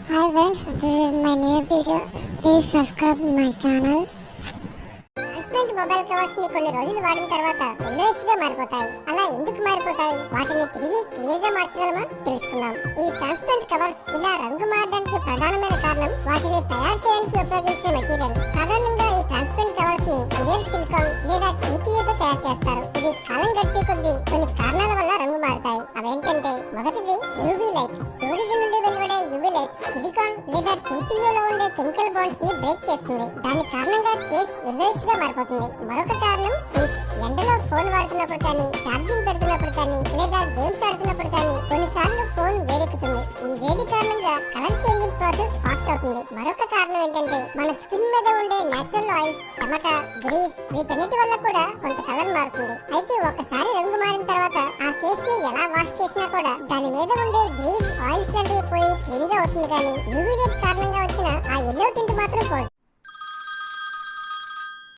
Hi friends, this is my new video. Please subscribe my channel. Transparent mobile covers ని కొన్ని రోజులు వాడిన తర్వాత yellowish గా మారిపోతాయి. అలా ఎందుకు మారిపోతాయి? వాటిని తిరిగి క్లియర్ గా మార్చగలమా? తెలుసుకుందాం. ఈ ట్రాన్స్పరెంట్ కవర్స్ ఇలా రంగు మారడానికి ప్రధానమైన కారణం వాటిని తయారు చేయడానికి ఉపయోగించే మెటీరియల్. సాధారణంగా ఈ ట్రాన్స్పరెంట్ కవర్స్ ని క్లియర్ సిలికాన్ లేదా TPU తో తయారు చేస్తారు. ఇవి కాలం గడిచే కొద్దీ కొన్ని కారణాల వల్ల రంగు మారుతాయి. అవేంటంటే మొదటిది UV లైట్. సూర్యుడి నుండి వెలువడే UV లైట్ సిలికాన్ లేదా TPU లో ఉండే కెమికల్ బాండ్స్ ని బ్రేక్ చేస్తుంది. దాని కారణంగా కేస్ yellowish గా మారిపోతుంది. మరొక కారణం హీట్. ఎండలో ఫోన్ వాడుతున్నప్పుడు కానీ, ఛార్జింగ్ పెడుతున్నప్పుడు కానీ, లేదా గేమ్స్ ఆడుతున్నప్పుడు కానీ కొన్నిసార్లు ఫోన్ వేడెక్కుతుంది. ఈ వేడి కారణంగా కలర్ చేంజింగ్ ప్రాసెస్ ఫాస్ట్ అవుతుంది. మరొక కారణం ఏంటంటే మన స్కిన్ మీద ఉండే నేచురల్ ఆయిల్స్, చెమట, గ్రీస్ వీటన్నిటి వల్ల కూడా కొంత కలర్ మారుతుంది. అయితే ఒకసారి రంగు మారిన తర్వాత ఆ కేస్ ని ఎలా వాష్ చేసినా కూడా దాని మీద ఉండే గ్రీస్, ఆయిల్స్ లాంటివి పోయి క్లీన్ గా అవుతుంది. కానీ UV లైట్ కారణంగా